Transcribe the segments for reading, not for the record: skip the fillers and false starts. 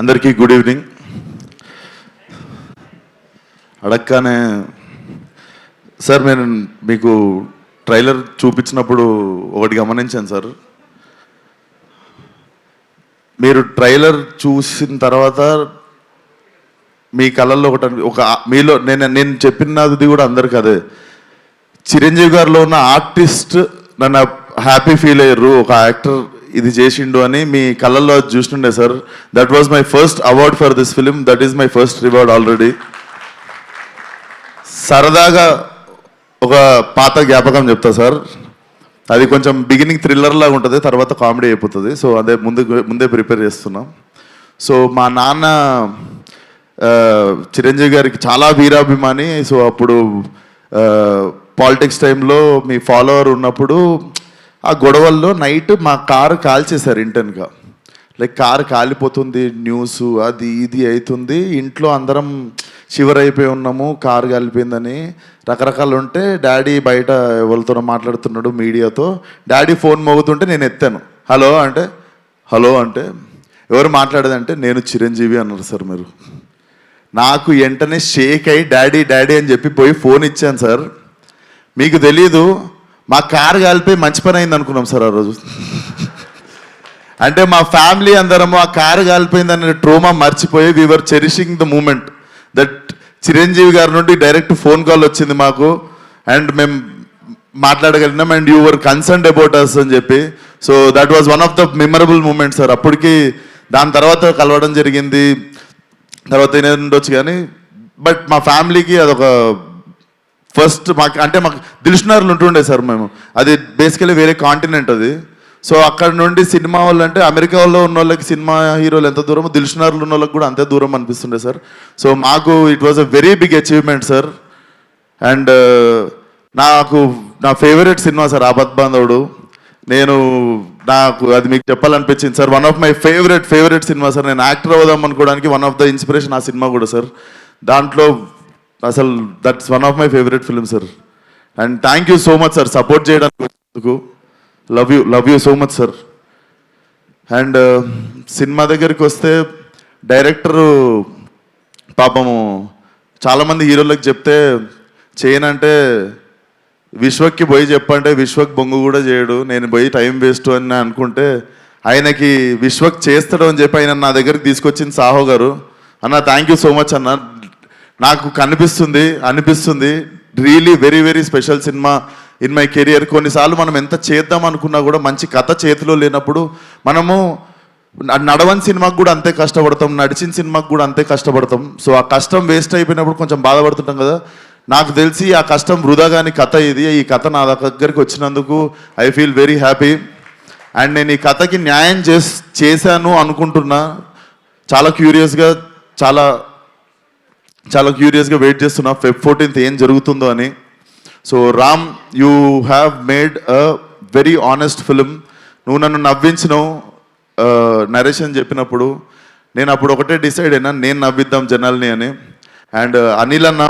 అందరికీ good evening. అడగగానే sir నేను మీకు ట్రైలర్ చూపించినప్పుడు ఒకటి గమనించాను సార్. మీరు ట్రైలర్ చూసిన తర్వాత మీ కళల్లో ఒక మీలో నేను చెప్పినది కూడా అందరికీ అదే, చిరంజీవి గారిలో ఉన్న ఆర్టిస్ట్ నన్ను హ్యాపీ ఫీల్ అయ్యారు, ఒక యాక్టర్ ఇది చేసిండు అని మీ కళ్ళల్లో చూస్తుండే sir. That was my first award for this film, that is my first reward already. సరదాగా ఒక పాత జ్ఞాపకం చెప్తా సార్. అది కొంచెం బిగినింగ్ థ్రిల్లర్ లాగా ఉంటుంది, తర్వాత కామెడీ అయిపోతుంది. సో అదే ముందే ప్రిపేర్ చేస్తున్నాం. సో మా నాన్న చిరంజీవి గారికి చాలా వీరాభిమాని. సో అప్పుడు పాలిటిక్స్ టైంలో మీ ఫాలోవర్ ఉన్నప్పుడు ఆ గొడవల్లో నైట్ మా కారు కాల్చేశారు ఇంటెన్గా. లైక్ కారు కాలిపోతుంది, న్యూస్ అది ఇది అవుతుంది, ఇంట్లో అందరం షివర్ అయిపోయి ఉన్నాము, కారు కాలిపోయిందని రకరకాలు ఉంటే డాడీ బయట ఎవరితో మాట్లాడుతున్నాడు మీడియాతో. డాడీ ఫోన్ మోగుతుంటే నేను ఎత్తాను. హలో అంటే ఎవరు మాట్లాడేదంటే నేను చిరంజీవి అన్నారు సార్. మీరు నాకు వెంటనే షేక్ అయ్యి డాడీ అని చెప్పి పోయి ఫోన్ ఇచ్చాను సార్. మీకు తెలీదు, మా కారు కాలిపోయి మంచి పని అయింది అనుకున్నాం సార్ ఆ రోజు. అంటే మా ఫ్యామిలీ అందరము ఆ కారు కాలిపోయిందనే ట్రోమా మర్చిపోయి we're cherishing the moment that Chiranjeevi గారి నుండి డైరెక్ట్ ఫోన్ కాల్ వచ్చింది మాకు అండ్ మేము మాట్లాడగలిగినాం and you were concerned about us అని చెప్పి. So that was one of the memorable moment sir. అప్పటికి దాని తర్వాత కలవడం జరిగింది, తర్వాత ఏదైనా ఉండొచ్చు కానీ బట్ మా ఫ్యామిలీకి అదొక ఫస్ట్ మాకు దిల్షుక్నగర్లో ఉంటుండే సార్ మేము. అది బేసికలీ వేరే కాంటినెంట్ అది. సో అక్కడ నుండి సినిమా వాళ్ళు అంటే అమెరికా వాళ్ళు ఉన్న వాళ్ళకి సినిమా హీరోలు ఎంత దూరమో దిల్షుక్నగర్లో ఉన్న వాళ్ళకి కూడా అంతే దూరం అనిపిస్తుండే సార్. సో మాకు it was a very big achievement sir. And నా favourite cinema sir Aapadbandhavudu. నాకు అది మీకు చెప్పాలనిపించింది sir. One of my favourite cinema sir. నేను యాక్టర్ అవుదాం అనుకోవడానికి వన్ ఆఫ్ ద ఇన్స్పిరేషన్ ఆ సినిమా కూడా సార్. దాంట్లో అసలు that's one of my favourite film sir. And thank you so much sir support చేయడానికి. Love you so much sir. And cinema దగ్గరికి వస్తే డైరెక్టరు పాపము చాలామంది హీరోలకు చెప్తే చేయనంటే విశ్వక్కి పోయి చెప్పంటే విశ్వక్ బొంగు కూడా చేయడు, నేను పోయి టైం వేస్ట్ అని అనుకుంటే ఆయనకి విశ్వక్ చేస్తాడు అని చెప్పి ఆయన నా దగ్గరికి తీసుకొచ్చింది సాహో గారు. అన్న థ్యాంక్ యూ సో మచ్ అన్న. నాకు అనిపిస్తుంది really very very special cinema in my career. కొన్నిసార్లు మనం ఎంత చేద్దాం అనుకున్నా కూడా మంచి కథ చేతిలో లేనప్పుడు మనము నడవని సినిమాకు కూడా అంతే కష్టపడతాం, నడిచిన సినిమాకు కూడా అంతే కష్టపడతాం. సో ఆ కష్టం వేస్ట్ అయిపోయినప్పుడు కొంచెం బాధపడుతుంటాం కదా. నాకు తెలిసి ఆ కష్టం వృధా కాని కథ ఇది. ఈ కథ నా దగ్గరికి వచ్చినందుకు I feel very happy. And నేను ఈ కథకి న్యాయం చేశాను అనుకుంటున్నా. చాలా క్యూరియస్గా వెయిట్ చేస్తున్నా Feb 14th ఏం జరుగుతుందో అని. So Ram, you have made a very honest film. నువ్వు నన్ను నవ్వించినావు నరేషన్ చెప్పినప్పుడు. నేను అప్పుడు ఒకటే డిసైడ్ అయినా, నేను నవ్విద్దాం జనాల్ని అని. అండ్ అనిల్ అన్న,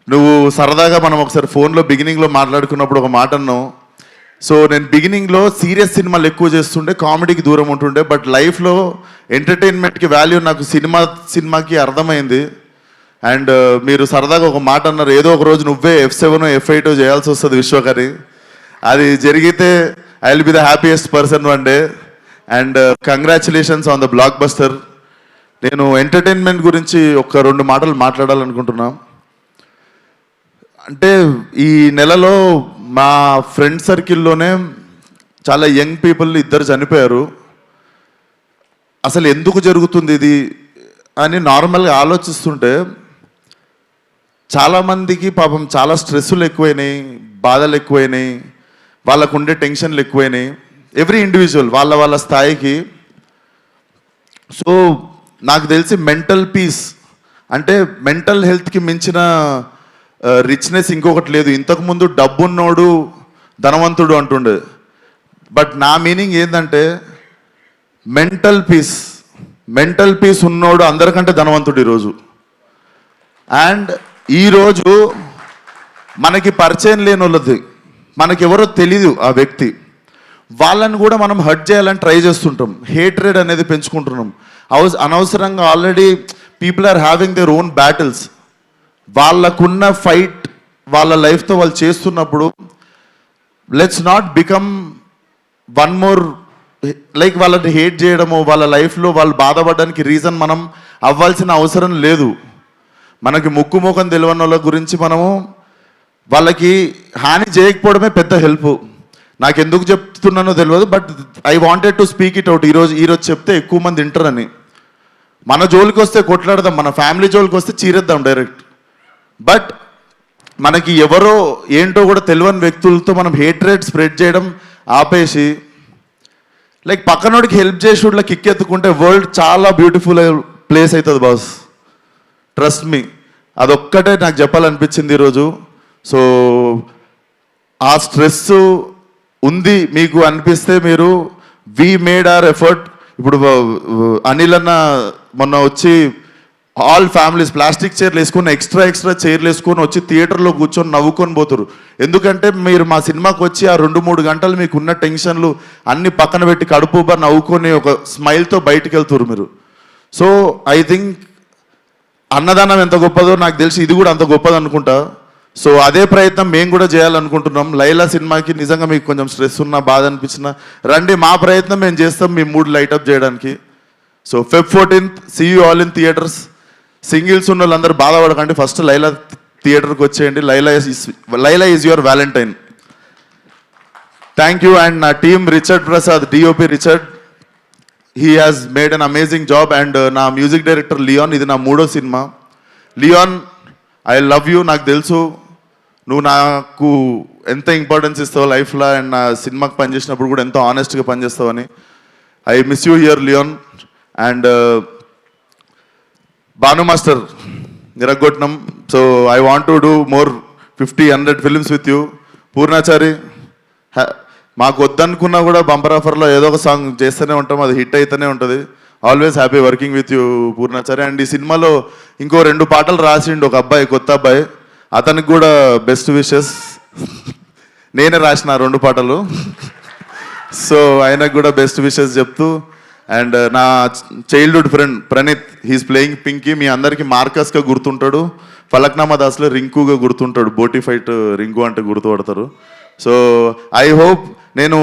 నువ్వు సరదాగా మనం ఒకసారి ఫోన్లో బిగినింగ్లో మాట్లాడుకున్నప్పుడు ఒక మాట అన్నావు. సో నేను బిగినింగ్లో సీరియస్ సినిమాలు ఎక్కువ చేస్తుండే, కామెడీకి దూరం ఉంటుండే. బట్ లైఫ్లో ఎంటర్టైన్మెంట్కి వాల్యూ నాకు సినిమాకి అర్థమైంది. అండ్ మీరు సరదాగా ఒక మాట అన్నారు, ఏదో ఒక రోజు నువ్వే F7 F8 చేయాల్సి వస్తుంది విశ్వకరి. అది జరిగితే I will be the happiest person one day. And congratulations on the block buster. నేను ఎంటర్టైన్మెంట్ గురించి ఒక 2 మాటలు మాట్లాడాలనుకుంటున్నా. అంటే ఈ నెలలో మా ఫ్రెండ్ సర్కిల్లోనే చాలా యంగ్ పీపుల్ 2 చనిపోయారు. అసలు ఎందుకు జరుగుతుంది ఇది అని నార్మల్గా ఆలోచిస్తుంటే చాలామందికి పాపం చాలా స్ట్రెస్సులు ఎక్కువైనాయి, బాధలు ఎక్కువైనాయి, వాళ్ళకు ఉండే టెన్షన్లు ఎక్కువైనాయి. ఎవ్రీ ఇండివిజువల్ వాళ్ళ స్థాయికి. సో నాకు తెలిసి మెంటల్ పీస్ అంటే మెంటల్ హెల్త్కి మించిన రిచ్నెస్ ఇంకొకటి లేదు. ఇంతకుముందు డబ్బున్నోడు ధనవంతుడు అంటుండే, బట్ నా మీనింగ్ ఏంటంటే మెంటల్ పీస్ ఉన్నోడు అందరికంటే ధనవంతుడు ఈరోజు. అండ్ ఈరోజు మనకి పరిచయం లేని వాళ్ళది, మనకెవరో తెలీదు ఆ వ్యక్తి, వాళ్ళని కూడా మనం హర్ట్ చేయాలని ట్రై చేస్తుంటాం. హేట్రెడ్ అనేది పెంచుకుంటున్నాం. అనవసరంగా already people are having their own battles. వాళ్ళకున్న ఫైట్ వాళ్ళ లైఫ్తో వాళ్ళు చేస్తున్నప్పుడు let's not become one more, like వాళ్ళని హేట్ చేయడము, వాళ్ళ లైఫ్లో వాళ్ళు బాధపడడానికి రీజన్ మనం అవ్వాల్సిన అవసరం లేదు. మనకి ముక్కు ముఖం తెలియని వాళ్ళ గురించి మనము వాళ్ళకి హాని చేయకపోవడమే పెద్ద హెల్ప్. నాకు ఎందుకు చెప్తున్నానో తెలియదు, but I wanted to speak it out. ఈరోజు చెప్తే ఎక్కువ మంది వింటారని. మన జోలికి వస్తే కొట్లాడదాం, మన ఫ్యామిలీ జోలికి వస్తే చీరేద్దాం డైరెక్ట్. బట్ మనకి ఎవరో ఏంటో కూడా తెలియని వ్యక్తులతో మనం హేట్రేట్ స్ప్రెడ్ చేయడం ఆపేసి, లైక్ పక్కనోడికి హెల్ప్ చేసేట్లా కిక్ ఎత్తుకుంటే వరల్డ్ చాలా బ్యూటిఫుల్ ప్లేస్ అవుతుంది బాస్. ట్రస్ట్ మీ, అదొక్కటే నాకు చెప్పాలనిపించింది ఈరోజు. సో ఆ స్ట్రెస్ ఉంది మీకు అనిపిస్తే మీరు వి మేడ్ అవర్ ఎఫర్ట్. ఇప్పుడు అనిల్ అన్న మొన్న వచ్చి ఆల్ ఫ్యామిలీస్ ప్లాస్టిక్ చైర్లు వేసుకొని ఎక్స్ట్రా చైర్లు వేసుకొని వచ్చి థియేటర్లో కూర్చొని నవ్వుకొని పోతారు. ఎందుకంటే మీరు మా సినిమాకి వచ్చి ఆ 2-3 గంటలు మీకు ఉన్న టెన్షన్లు అన్ని పక్కన పెట్టి కడుపు నవ్వుకొని ఒక స్మైల్తో బయటికి వెళ్తారు మీరు. సో ఐ థింక్ అన్నదానం ఎంత గొప్పదో నాకు తెలిసి ఇది కూడా అంత గొప్పది అనుకుంటా. సో అదే ప్రయత్నం మేము కూడా చేయాలనుకుంటున్నాం. లైలా సినిమాకి నిజంగా మీకు కొంచెం స్ట్రెస్ ఉన్నా, బాధ అనిపించినా రండి, మా ప్రయత్నం మేము చేస్తాం మీ మూడ్ లైటప్ చేయడానికి. So Feb 14th see you all in theatres. Singles ఉన్న వాళ్ళందరూ బాధపడకండి, ఫస్ట్ లైలా థియేటర్కి వచ్చేయండి. Laila is your valentine. Thank you. And నా team Richard Prasad, DOP Richard, he has made an amazing job. And నా మ్యూజిక్ డైరెక్టర్ లియాన్, ఇది నా 3వ సినిమా. Leon, I love you. నాకు తెలుసు నువ్వు నాకు ఎంత ఇంపార్టెన్స్ ఇస్తావు లైఫ్లో, అండ్ నా సినిమాకి పనిచేసినప్పుడు కూడా ఎంతో ఆనెస్ట్గా పనిచేస్తావని. I miss you here Leon. And Bhanu master నిరగొట్నం. So I want to do more 50-100 films with you. Purnachari, మాకు వద్దనుకున్నా కూడా బంపర్ ఆఫర్లో ఏదో ఒక సాంగ్ చేస్తూనే ఉంటాం, అది హిట్ అయితేనే ఉంటుంది. Always happy working with you Purnachari. And ఈ సినిమాలో ఇంకో 2 పాటలు రాసిండు ఒక అబ్బాయి, కొత్త అబ్బాయి, అతనికి కూడా బెస్ట్ విషెస్. నేనే రాసిన 2 పాటలు. సో ఆయనకు కూడా బెస్ట్ విషెస్ చెప్తూ. అండ్ నా childhood friend Praneeth, he's playing Pinky. మీ అందరికీ మార్కస్గా గుర్తుంటాడు, ఫలక్నామా దాస్లో రింకుగా గుర్తుంటాడు, బోటీ ఫైట్ రింకు అంటే గుర్తుపడతారు. సో ఐ హోప్ నేను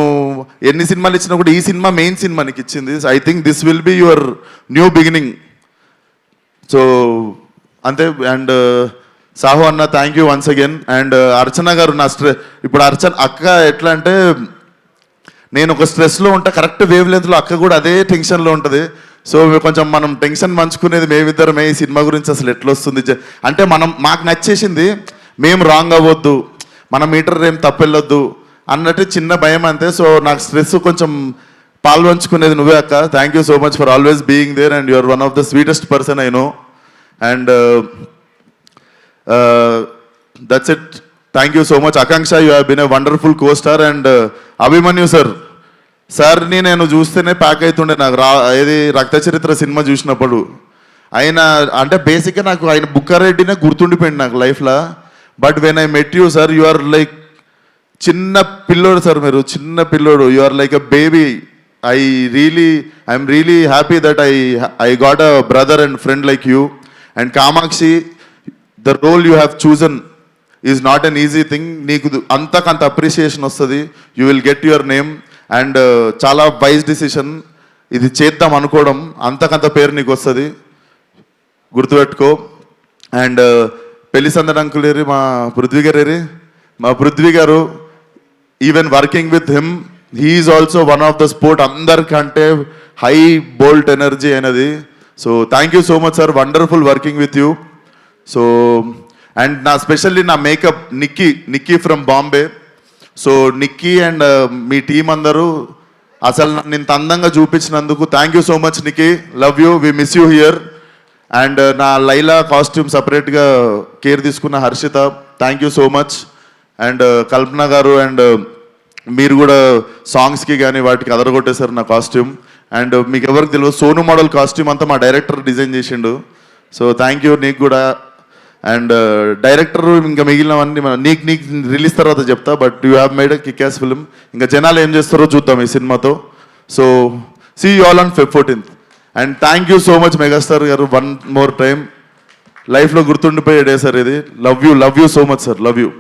ఎన్ని సినిమాలు ఇచ్చినా కూడా ఈ సినిమా మెయిన్ సినిమా నీకు ఇచ్చింది. I think this will be your new beginning. So అంతే. అండ్ సాహు అన్న, thank you once again. And Archana గారు, నా ఇప్పుడు అక్క ఎట్లా అంటే, నేను ఒక స్ట్రెస్లో ఉంటా, కరెక్ట్ వేవ్ లెంత్లో అక్క కూడా అదే టెన్షన్లో ఉంటుంది. సో కొంచెం మనం టెన్షన్ పంచుకునేది మేమిద్దరమే. ఈ సినిమా గురించి అసలు ఎట్లా వస్తుంది అంటే, మాకు నచ్చేసింది, మేము రాంగ్ అవ్వద్దు, మన మీటర్ ఏం తప్పెళ్ళొద్దు అన్నట్టు చిన్న భయం అంతే. సో నాకు స్ట్రెస్ కొంచెం పాల్పంచుకునేది నువ్వే అక్క. Thank you so much for always being there. And you are one of the sweetest person I know. And that's it. Thank you so much. Aakanksha, you have been a wonderful costar. And Abhimanyu సార్ని నేను చూస్తేనే pack అవుతుండే. నాకు ఏది రక్త చరిత్ర cinema చూసినప్పుడు ఆయన అంటే బేసిక్గా నాకు ఆయన బుక్కారెడ్డినే గుర్తుండిపోయింది నాకు లైఫ్లో. But when I met you sir, you are like చిన్న పిల్లోడు సార్, మీరు చిన్న పిల్లోడు. You are like a baby. I'm really happy that I got a brother and friend like you. And Kamakshi, the role you have chosen is not an easy thing. నీకు అంతకంత appreciation వస్తుంది. You will get your name. And చాలా wise decision ఇది చేద్దాం అనుకోవడం, అంతకంత పేరు నీకు వస్తుంది, గుర్తుపెట్టుకో. అండ్ పెళ్లి సందడి అంకులేరి మా పృథ్వీ గారు, even working with him, he's also one of the sport. అందరికంటే హై బోల్ట్ ఎనర్జీ అనేది. So thank you so much sir, wonderful working with you. So and నా స్పెషల్లీ నా makeup Nikki from Bombay. So Nikki and మీ team అందరూ అసలు నన్ను ఇంత అందంగా చూపించినందుకు thank you so much Nikki, love you, we miss you here. And నా లైలా కాస్ట్యూమ్ సపరేట్గా కేర్ తీసుకున్న Harshitha, thank you so much. And కల్పన గారు, అండ్ మీరు కూడా సాంగ్స్కి కానీ వాటికి అదరగొట్టేశారు నా కాస్ట్యూమ్. అండ్ మీకు ఎవరికి తెలియదు, సోను మోడల్ కాస్ట్యూమ్ అంతా మా డైరెక్టర్ డిజైన్ చేసిండు. సో థ్యాంక్ యూ నీకు కూడా. అండ్ డైరెక్టర్ ఇంకా మిగిలినవన్నీ నీకు రిలీజ్ తర్వాత చెప్తా, but you have made a kick ass film. ఇంకా జనాలు ఏం చేస్తారో చూద్దాం ఈ సినిమాతో. So see you all on Feb 14th. And thank you so much megastar గారు, వన్ మోర్ టైం. లైఫ్లో గుర్తుండిపోయే డే సార్ ఇది. Love you so much sir, love you.